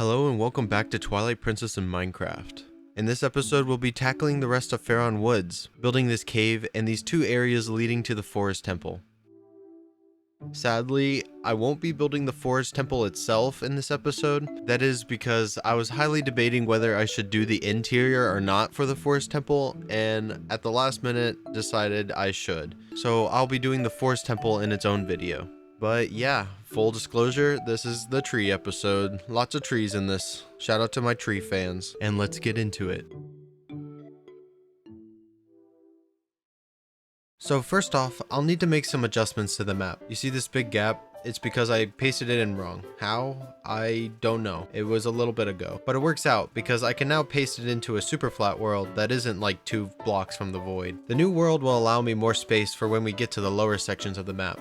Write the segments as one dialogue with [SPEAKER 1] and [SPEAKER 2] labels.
[SPEAKER 1] Hello and welcome back to Twilight Princess in Minecraft. In this episode we'll be tackling the rest of Faron Woods, building this cave and these two areas leading to the Forest Temple. Sadly, I won't be building the Forest Temple itself in this episode. That is because I was highly debating whether I should do the interior or not for the Forest Temple, and at the last minute decided I should. So I'll be doing the Forest Temple in its own video. But yeah, full disclosure, this is the tree episode. Lots of trees in this. Shout out to my tree fans. And let's get into it. So first off, I'll need to make some adjustments to the map. You see this big gap? It's because I pasted it in wrong. How? I don't know. It was a little bit ago. But it works out because I can now paste it into a super flat world that isn't like 2 blocks from the void. The new world will allow me more space for when we get to the lower sections of the map.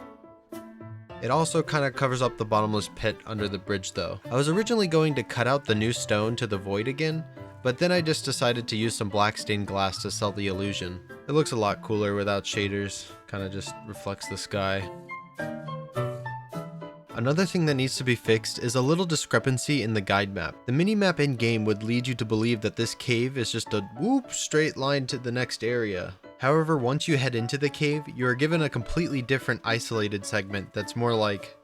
[SPEAKER 1] It also kind of covers up the bottomless pit under the bridge though. I was originally going to cut out the new stone to the void again, but then I just decided to use some black stained glass to sell the illusion. It looks a lot cooler without shaders, kind of just reflects the sky. Another thing that needs to be fixed is a little discrepancy in the guide map. The mini-map in-game would lead you to believe that this cave is just a whoop straight line to the next area. However, once you head into the cave, you are given a completely different isolated segment that's more like,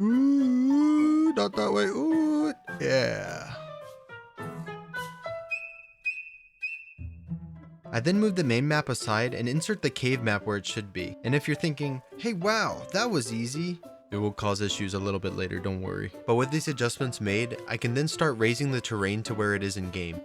[SPEAKER 1] ooh, not that way, ooh, yeah. I then move the main map aside and insert the cave map where it should be. And if you're thinking, hey wow, that was easy, it will cause issues a little bit later, don't worry. But with these adjustments made, I can then start raising the terrain to where it is in game.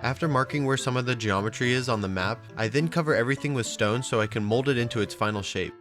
[SPEAKER 1] After marking where some of the geometry is on the map, I then cover everything with stone so I can mold it into its final shape.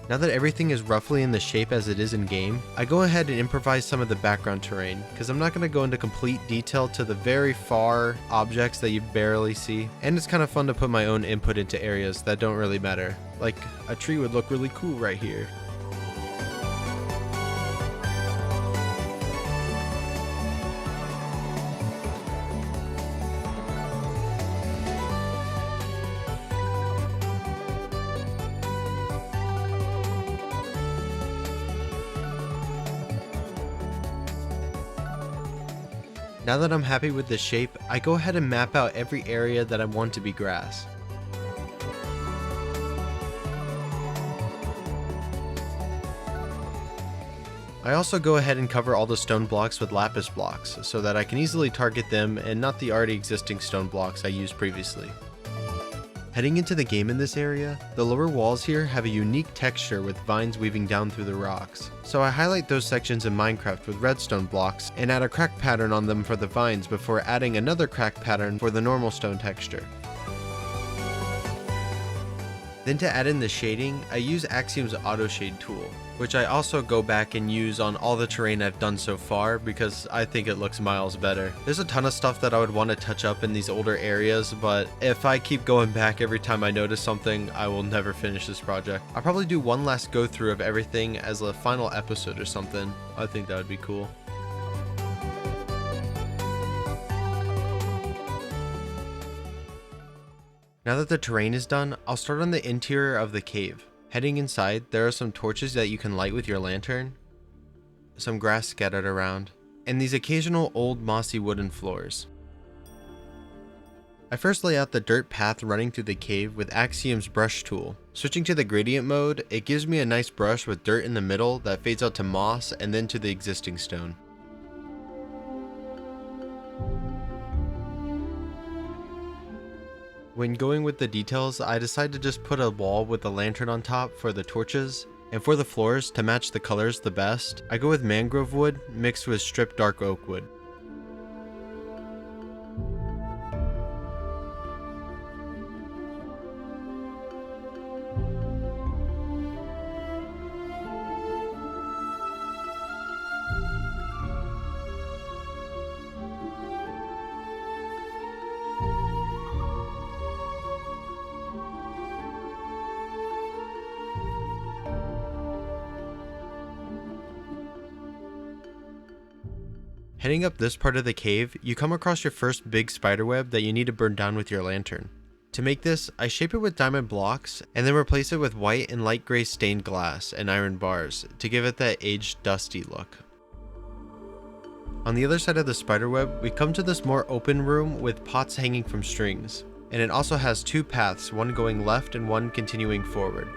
[SPEAKER 1] Now that everything is roughly in the shape as it is in game, I go ahead and improvise some of the background terrain, because I'm not going to go into complete detail to the very far objects that you barely see, and it's kind of fun to put my own input into areas that don't really matter, like a tree would look really cool right here. Now that I'm happy with the shape, I go ahead and map out every area that I want to be grass. I also go ahead and cover all the stone blocks with lapis blocks, so that I can easily target them and not the already existing stone blocks I used previously. Heading into the game in this area, the lower walls here have a unique texture with vines weaving down through the rocks. So I highlight those sections in Minecraft with redstone blocks and add a crack pattern on them for the vines before adding another crack pattern for the normal stone texture. Then to add in the shading, I use Axiom's auto shade tool, which I also go back and use on all the terrain I've done so far because I think it looks miles better. There's a ton of stuff that I would want to touch up in these older areas, but if I keep going back every time I notice something, I will never finish this project. I'll probably do one last go through of everything as a final episode or something. I think that would be cool. Now that the terrain is done, I'll start on the interior of the cave. Heading inside, there are some torches that you can light with your lantern, some grass scattered around, and these occasional old mossy wooden floors. I first lay out the dirt path running through the cave with Axiom's brush tool. Switching to the gradient mode, it gives me a nice brush with dirt in the middle that fades out to moss and then to the existing stone. When going with the details, I decided to just put a wall with a lantern on top for the torches, and for the floors, to match the colors the best, I go with mangrove wood mixed with stripped dark oak wood. Heading up this part of the cave, you come across your first big spiderweb that you need to burn down with your lantern. To make this, I shape it with diamond blocks and then replace it with white and light gray stained glass and iron bars to give it that aged, dusty look. On the other side of the spiderweb, we come to this more open room with pots hanging from strings, and it also has two paths, one going left and one continuing forward.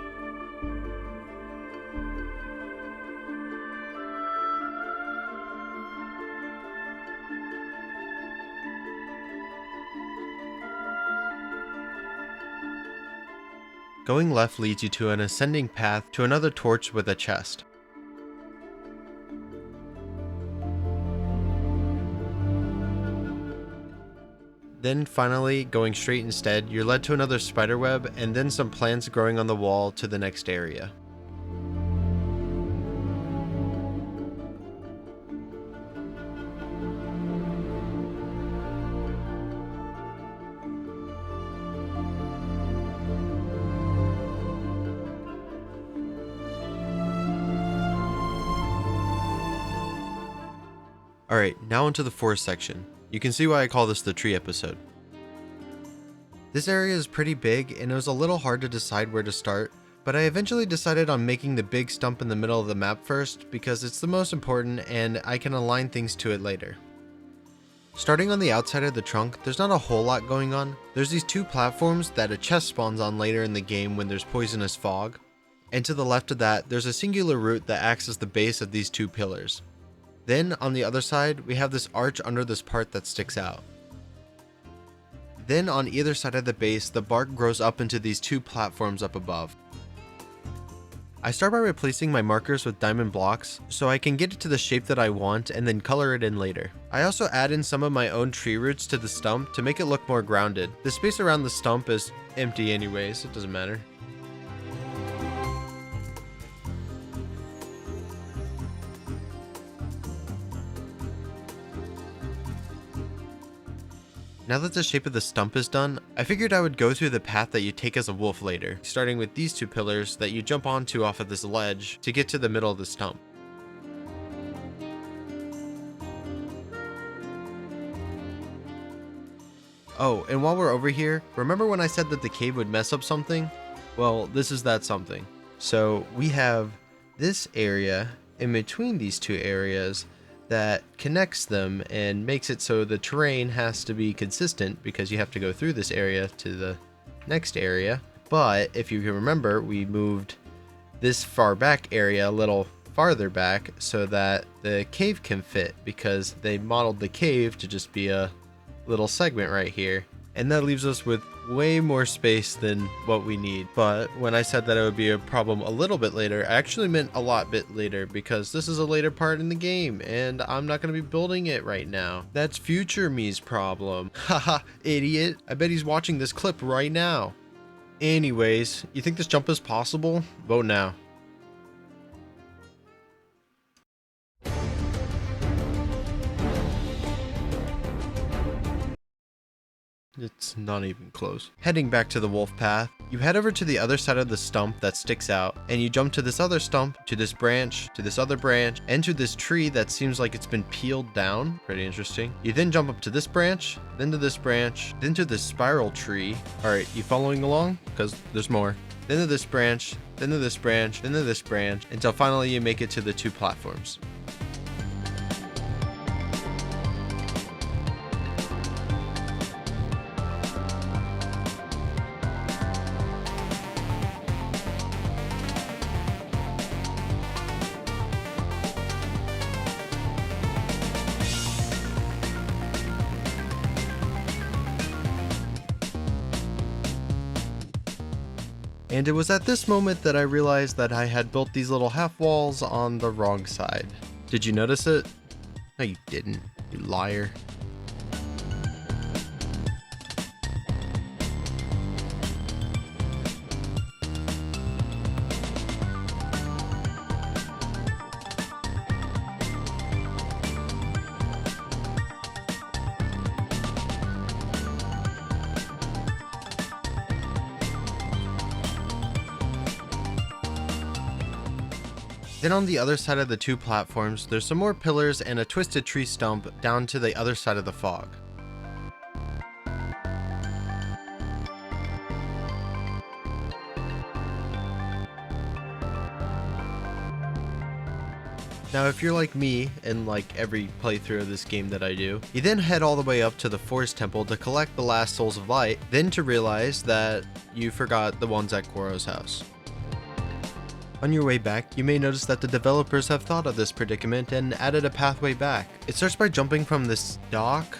[SPEAKER 1] Going left leads you to an ascending path to another torch with a chest. Then finally, going straight instead, you're led to another spiderweb and then some plants growing on the wall to the next area. Alright, now onto the forest section. You can see why I call this the tree episode. This area is pretty big and it was a little hard to decide where to start, but I eventually decided on making the big stump in the middle of the map first because it's the most important and I can align things to it later. Starting on the outside of the trunk, there's not a whole lot going on. There's these two platforms that a chest spawns on later in the game when there's poisonous fog, and to the left of that, there's a singular root that acts as the base of these two pillars. Then, on the other side, we have this arch under this part that sticks out. Then, on either side of the base, the bark grows up into these two platforms up above. I start by replacing my markers with diamond blocks, so I can get it to the shape that I want and then color it in later. I also add in some of my own tree roots to the stump to make it look more grounded. The space around the stump is empty anyways, it doesn't matter. Now that the shape of the stump is done, I figured I would go through the path that you take as a wolf later, starting with these two pillars that you jump onto off of this ledge to get to the middle of the stump. Oh, and while we're over here, remember when I said that the cave would mess up something? Well, this is that something. So we have this area in between these two areas that connects them and makes it so the terrain has to be consistent because you have to go through this area to the next area. But if you can remember, we moved this far back area a little farther back so that the cave can fit because they modeled the cave to just be a little segment right here. And that leaves us with way more space than what we need. But when I said that it would be a problem a little bit later, I actually meant a lot bit later because this is a later part in the game and I'm not going to be building it right now. That's future me's problem. Haha, idiot. I bet he's watching this clip right now. Anyways, you think this jump is possible? Vote now. It's not even close. Heading back to the wolf path, you head over to the other side of the stump that sticks out, and you jump to this other stump, to this branch, to this other branch, and to this tree that seems like it's been peeled down. Pretty interesting. You then jump up to this branch, then to this branch, then to this spiral tree. Alright, you following along? Because there's more. Then to this branch, then to this branch, then to this branch, until finally you make it to the 2 platforms. And it was at this moment that I realized that I had built these little half walls on the wrong side. Did you notice it? No, you didn't, you liar. Then on the other side of the 2 platforms, there's some more pillars and a twisted tree stump down to the other side of the fog. Now if you're like me, and like every playthrough of this game that I do, you then head all the way up to the Forest Temple to collect the last Souls of Light, then to realize that you forgot the ones at Goro's house. On your way back, you may notice that the developers have thought of this predicament and added a pathway back. It starts by jumping from this dock,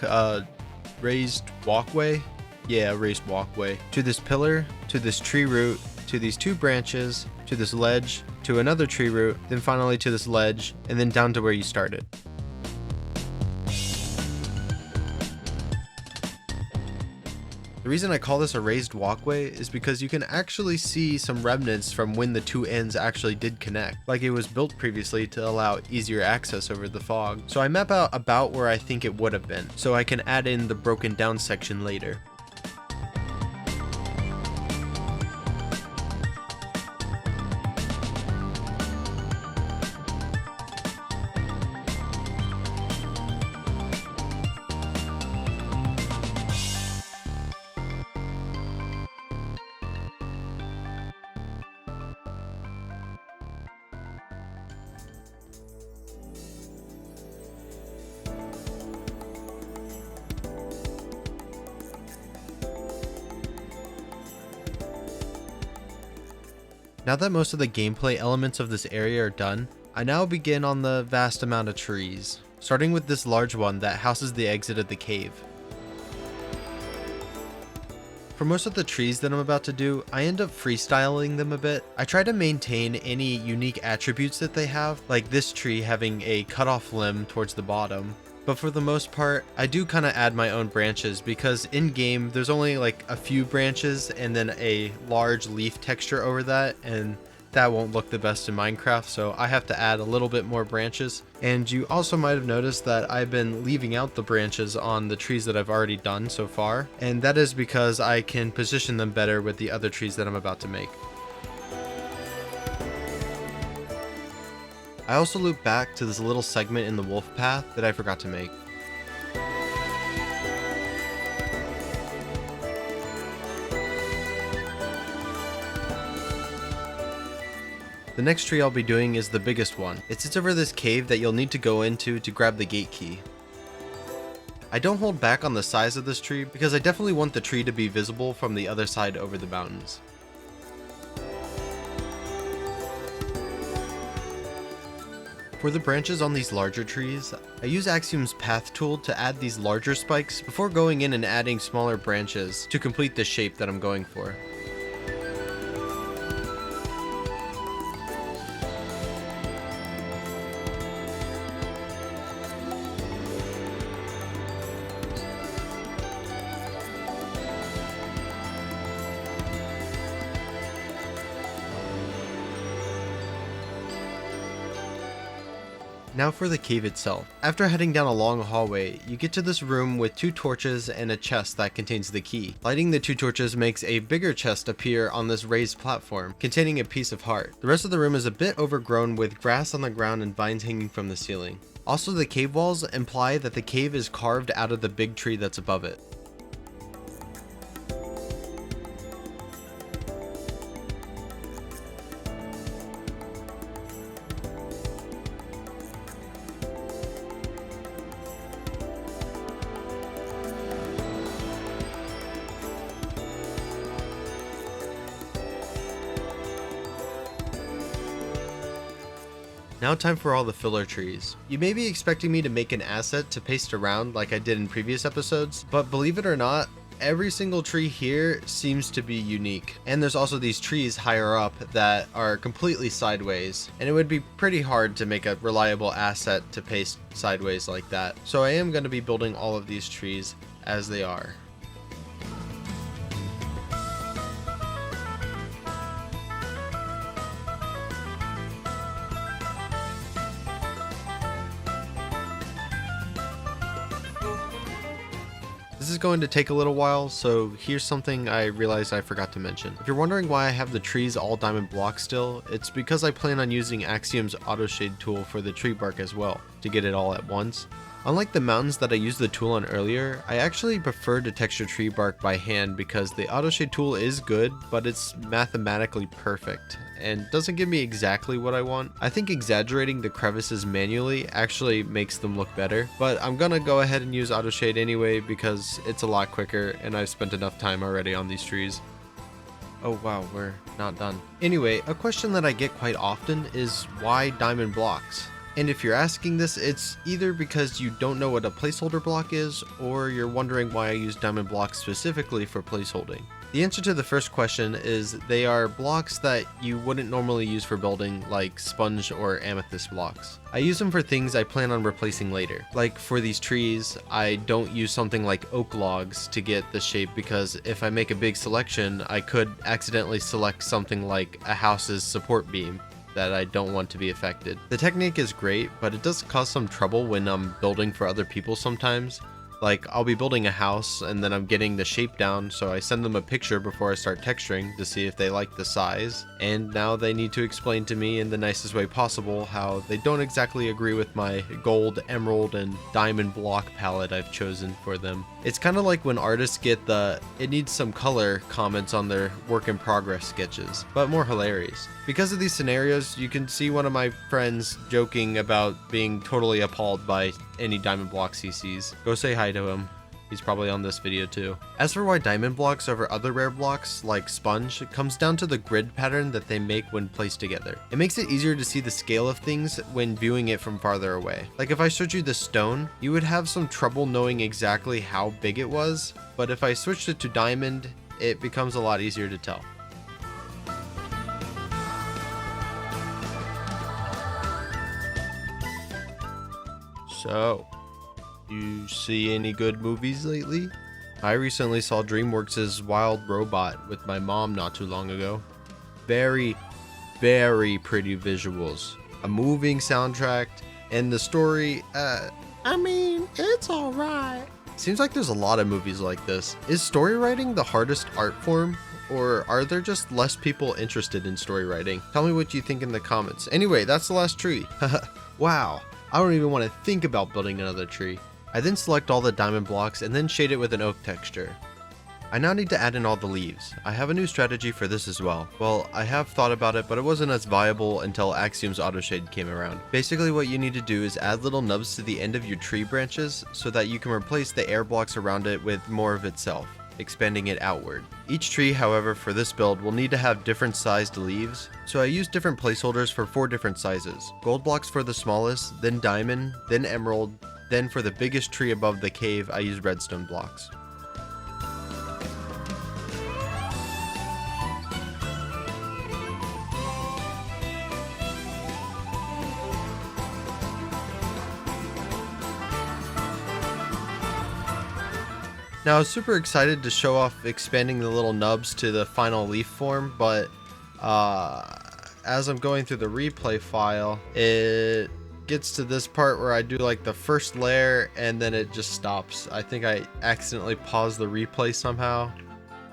[SPEAKER 1] raised walkway? Yeah, raised walkway. To this pillar, to this tree root, to these 2 branches, to this ledge, to another tree root, then finally to this ledge, and then down to where you started. The reason I call this a raised walkway is because you can actually see some remnants from when the 2 ends actually did connect, like it was built previously to allow easier access over the fog. So I map out about where I think it would have been, so I can add in the broken down section later. Now that most of the gameplay elements of this area are done, I now begin on the vast amount of trees, starting with this large one that houses the exit of the cave. For most of the trees that I'm about to do, I end up freestyling them a bit. I try to maintain any unique attributes that they have, like this tree having a cut off limb towards the bottom. But for the most part, I do kind of add my own branches because in game there's only like a few branches and then a large leaf texture over that, and that won't look the best in Minecraft, so I have to add a little bit more branches. And you also might have noticed that I've been leaving out the branches on the trees that I've already done so far, and that is because I can position them better with the other trees that I'm about to make. I also loop back to this little segment in the wolf path that I forgot to make. The next tree I'll be doing is the biggest one. It sits over this cave that you'll need to go into to grab the gate key. I don't hold back on the size of this tree because I definitely want the tree to be visible from the other side over the mountains. For the branches on these larger trees, I use Axiom's path tool to add these larger spikes before going in and adding smaller branches to complete the shape that I'm going for. Now for the cave itself. After heading down a long hallway, you get to this room with 2 torches and a chest that contains the key. Lighting the 2 torches makes a bigger chest appear on this raised platform, containing a piece of heart. The rest of the room is a bit overgrown with grass on the ground and vines hanging from the ceiling. Also, the cave walls imply that the cave is carved out of the big tree that's above it. Now time for all the filler trees. You may be expecting me to make an asset to paste around like I did in previous episodes, but believe it or not, every single tree here seems to be unique. And there's also these trees higher up that are completely sideways, and it would be pretty hard to make a reliable asset to paste sideways like that. So I am going to be building all of these trees as they are. This is going to take a little while, so here's something I realized I forgot to mention. If you're wondering why I have the trees all diamond blocks still, it's because I plan on using Axiom's auto shade tool for the tree bark as well, to get it all at once. Unlike the mountains that I used the tool on earlier, I actually prefer to texture tree bark by hand because the auto shade tool is good, but it's mathematically perfect and doesn't give me exactly what I want. I think exaggerating the crevices manually actually makes them look better, but I'm gonna go ahead and use auto shade anyway because it's a lot quicker and I've spent enough time already on these trees. Oh wow, we're not done. Anyway, a question that I get quite often is why diamond blocks? And if you're asking this, it's either because you don't know what a placeholder block is, or you're wondering why I use diamond blocks specifically for placeholding. The answer to the first question is they are blocks that you wouldn't normally use for building, like sponge or amethyst blocks. I use them for things I plan on replacing later. Like for these trees, I don't use something like oak logs to get the shape because if I make a big selection, I could accidentally select something like a house's support beam that I don't want to be affected. The technique is great, but it does cause some trouble when I'm building for other people sometimes. Like, I'll be building a house and then I'm getting the shape down, so I send them a picture before I start texturing to see if they like the size, and now they need to explain to me in the nicest way possible how they don't exactly agree with my gold, emerald, and diamond block palette I've chosen for them. It's kind of like when artists get the "it needs some color" comments on their work in progress sketches, but more hilarious. Because of these scenarios, you can see one of my friends joking about being totally appalled by any diamond blocks he sees. Go say hi to him. He's probably on this video too. As for why diamond blocks over other rare blocks like sponge, it comes down to the grid pattern that they make when placed together. It makes it easier to see the scale of things when viewing it from farther away. Like if I showed you the stone, you would have some trouble knowing exactly how big it was, but if I switched it to diamond, it becomes a lot easier to tell. So, you see any good movies lately? I recently saw DreamWorks' Wild Robot with my mom not too long ago. Very, very pretty visuals, a moving soundtrack, and the story, I mean, it's alright. Seems like there's a lot of movies like this. Is story writing the hardest art form? Or are there just less people interested in story writing? Tell me what you think in the comments. Anyway, that's the last tree. Wow. I don't even want to think about building another tree. I then select all the diamond blocks and then shade it with an oak texture. I now need to add in all the leaves. I have a new strategy for this as well. Well, I have thought about it, but it wasn't as viable until Axiom's auto shade came around. Basically what you need to do is add little nubs to the end of your tree branches so that you can replace the air blocks around it with more of itself, expanding it outward. Each tree, however, for this build will need to have different sized leaves, so I used different placeholders for 4 different sizes. Gold blocks for the smallest, then diamond, then emerald, then for the biggest tree above the cave I used redstone blocks. Now I was super excited to show off expanding the little nubs to the final leaf form, but as I'm going through the replay file, it gets to this part where I do like the first layer and then it just stops. I think I accidentally paused the replay somehow.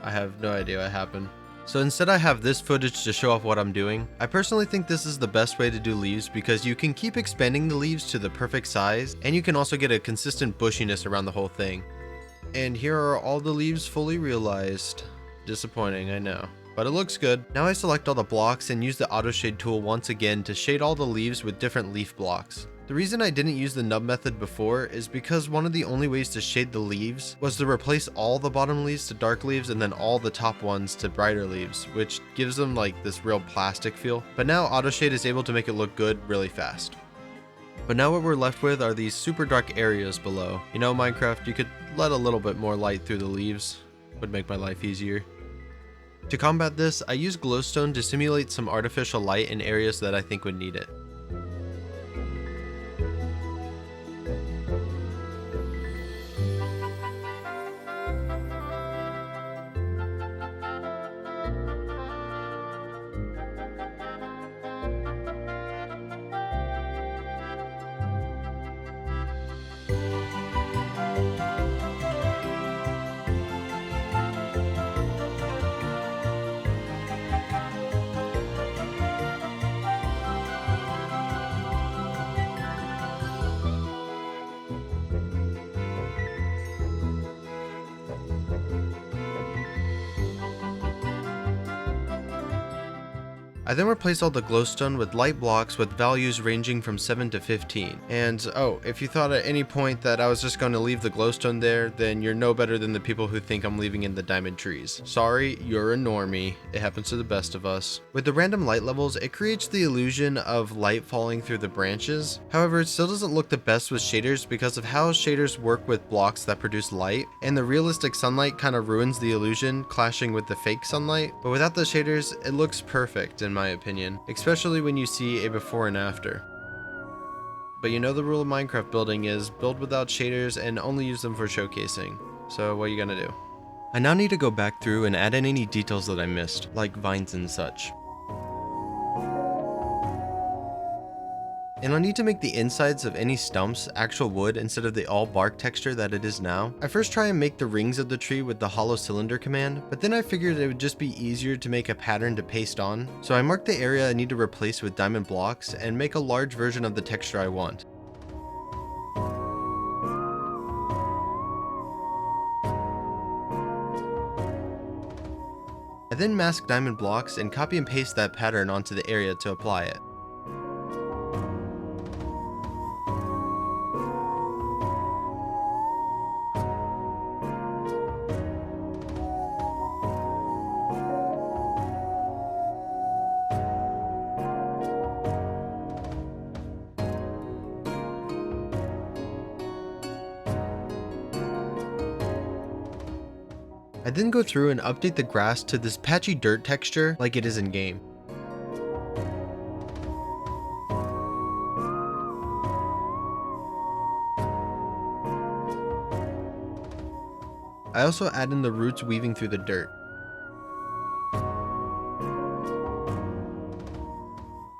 [SPEAKER 1] I have no idea what happened. So instead I have this footage to show off what I'm doing. I personally think this is the best way to do leaves because you can keep expanding the leaves to the perfect size and you can also get a consistent bushiness around the whole thing. And here are all the leaves fully realized. Disappointing, I know. But it looks good. Now I select all the blocks and use the auto shade tool once again to shade all the leaves with different leaf blocks. The reason I didn't use the nub method before is because one of the only ways to shade the leaves was to replace all the bottom leaves to dark leaves and then all the top ones to brighter leaves, which gives them like this real plastic feel. But now auto shade is able to make it look good really fast. But now what we're left with are these super dark areas below. You know, Minecraft, you could let a little bit more light through the leaves. Would make my life easier. To combat this, I use glowstone to simulate some artificial light in areas that I think would need it. I then replace all the glowstone with light blocks with values ranging from 7 to 15. And oh, if you thought at any point that I was just going to leave the glowstone there, then you're no better than the people who think I'm leaving in the diamond trees. Sorry, you're a normie. It happens to the best of us. With the random light levels, it creates the illusion of light falling through the branches. However, it still doesn't look the best with shaders because of how shaders work with blocks that produce light, and the realistic sunlight kind of ruins the illusion, clashing with the fake sunlight. But without the shaders, it looks perfect in my opinion, especially when you see a before and after. But you know the rule of Minecraft building is build without shaders and only use them for showcasing. So what are you gonna do? I now need to go back through and add in any details that I missed, like vines and such. And I'll need to make the insides of any stumps actual wood instead of the all bark texture that it is now. I first try and make the rings of the tree with the hollow cylinder command, but then I figured it would just be easier to make a pattern to paste on. So I mark the area I need to replace with diamond blocks and make a large version of the texture I want. I then mask diamond blocks and copy and paste that pattern onto the area to apply it. I then go through and update the grass to this patchy dirt texture like it is in game. I also add in the roots weaving through the dirt.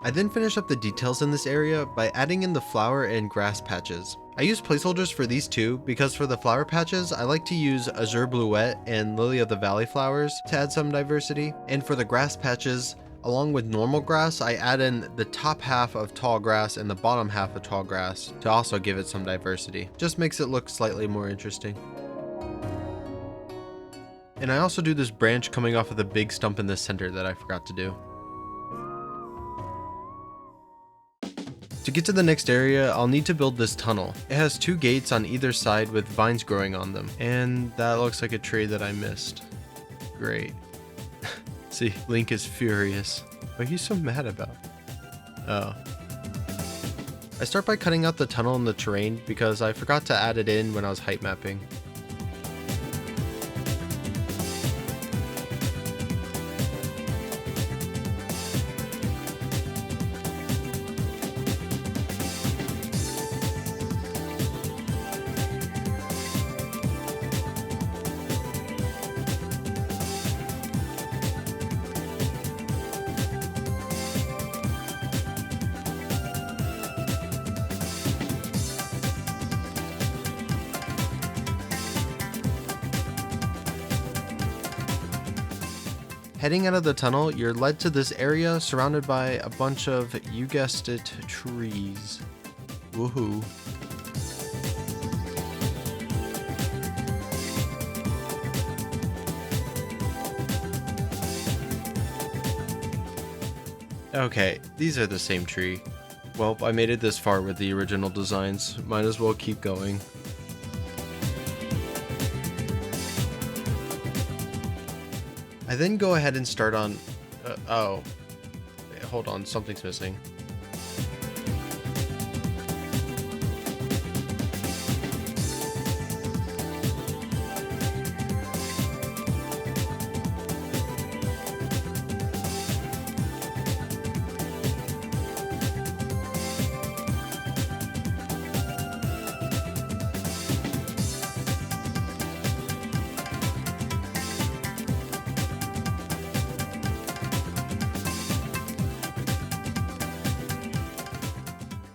[SPEAKER 1] I then finish up the details in this area by adding in the flower and grass patches. I use placeholders for these two because for the flower patches, I like to use Azure Bluette and Lily of the Valley flowers to add some diversity. And for the grass patches, along with normal grass, I add in the top half of tall grass and the bottom half of tall grass to also give it some diversity. Just makes it look slightly more interesting. And I also do this branch coming off of the big stump in the center that I forgot to do. To get to the next area, I'll need to build this tunnel. It has 2 gates on either side with vines growing on them. And that looks like a tree that I missed. Great. See, Link is furious. What are you so mad about? Oh. I start by cutting out the tunnel in the terrain because I forgot to add it in when I was height mapping. Heading out of the tunnel, you're led to this area surrounded by a bunch of, you guessed it, trees. Woohoo. Okay, these are the same tree. Well, I made it this far with the original designs. Might as well keep going. I then go ahead and start on... oh. Wait, hold on, something's missing.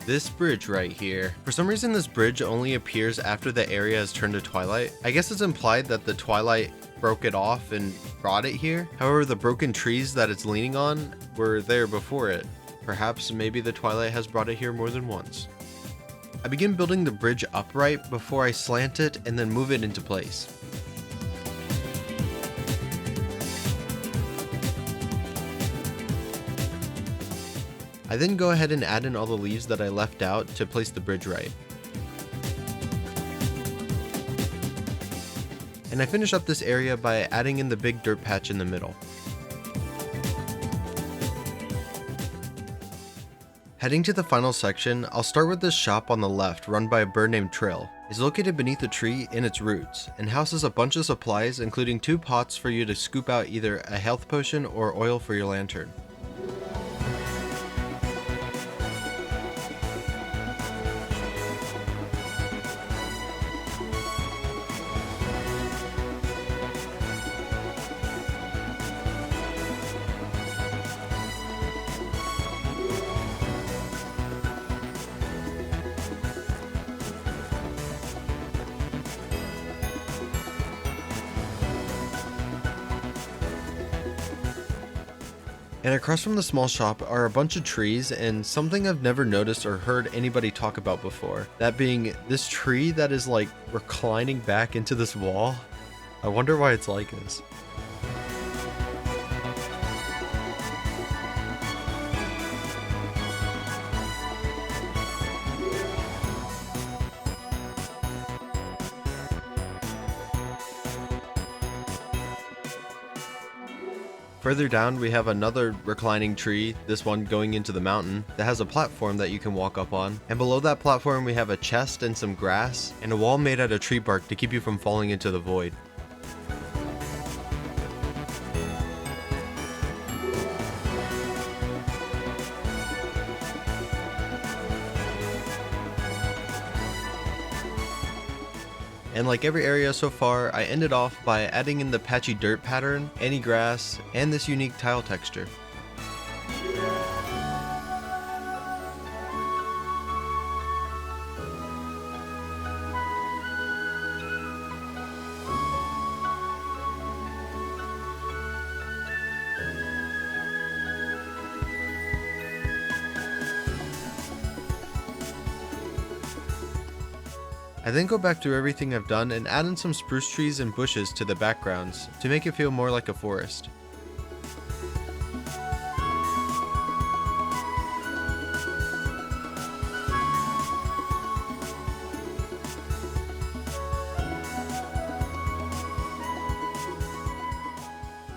[SPEAKER 1] This bridge right here. For some reason this bridge only appears after the area has turned to twilight. I guess it's implied that the twilight broke it off and brought it here. However, the broken trees that it's leaning on were there before it. Perhaps maybe the twilight has brought it here more than once. I begin building the bridge upright before I slant it and then move it into place. I then go ahead and add in all the leaves that I left out to place the bridge right. And I finish up this area by adding in the big dirt patch in the middle. Heading to the final section, I'll start with this shop on the left run by a bird named Trill. It's located beneath a tree in its roots, and houses a bunch of supplies including 2 pots for you to scoop out either a health potion or oil for your lantern. And across from the small shop are a bunch of trees and something I've never noticed or heard anybody talk about before. That being this tree that is like reclining back into this wall. I wonder why it's like this. Further down we have another reclining tree, this one going into the mountain, that has a platform that you can walk up on. And below that platform we have a chest and some grass, and a wall made out of tree bark to keep you from falling into the void. And like every area so far, I ended off by adding in the patchy dirt pattern, any grass, and this unique tile texture. I then go back through everything I've done and add in some spruce trees and bushes to the backgrounds to make it feel more like a forest.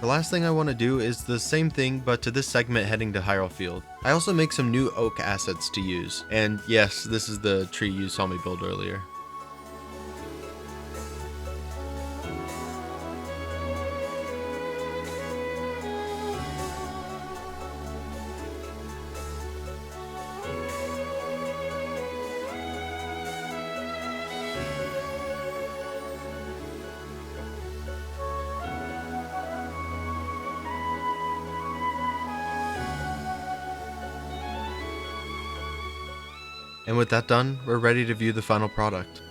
[SPEAKER 1] The last thing I want to do is the same thing but to this segment heading to Hyrule. I also make some new oak assets to use, and yes, this is the tree you saw me build earlier. And with that done, we're ready to view the final product.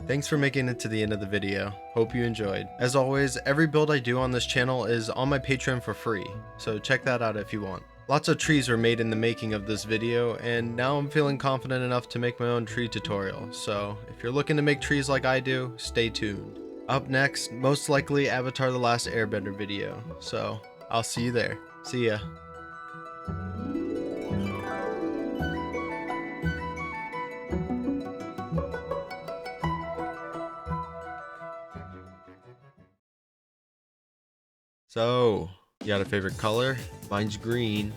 [SPEAKER 1] Thanks for making it to the end of the video. Hope you enjoyed. As always, every build I do on this channel is on my Patreon for free, so check that out if you want. Lots of trees were made in the making of this video, and now I'm feeling confident enough to make my own tree tutorial, so if you're looking to make trees like I do, stay tuned. Up next, most likely Avatar: The Last Airbender video, so I'll see you there. See ya. So, you got a favorite color? Mine's green.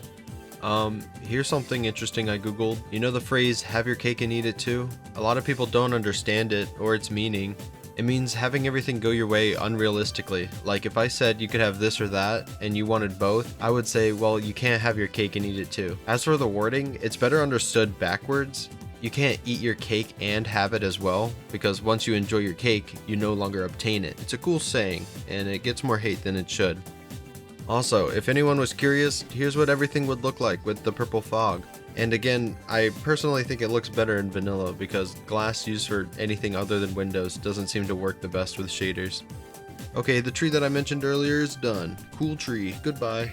[SPEAKER 1] Here's something interesting I googled. You know the phrase, have your cake and eat it too? A lot of people don't understand it or its meaning. It means having everything go your way unrealistically. Like if I said you could have this or that and you wanted both, I would say, well, you can't have your cake and eat it too. As for the wording, it's better understood backwards. You can't eat your cake and have it as well, because once you enjoy your cake, you no longer obtain it. It's a cool saying, and it gets more hate than it should. Also, if anyone was curious, here's what everything would look like with the purple fog. And again, I personally think it looks better in vanilla because glass used for anything other than windows doesn't seem to work the best with shaders. Okay, the tree that I mentioned earlier is done. Cool tree, goodbye.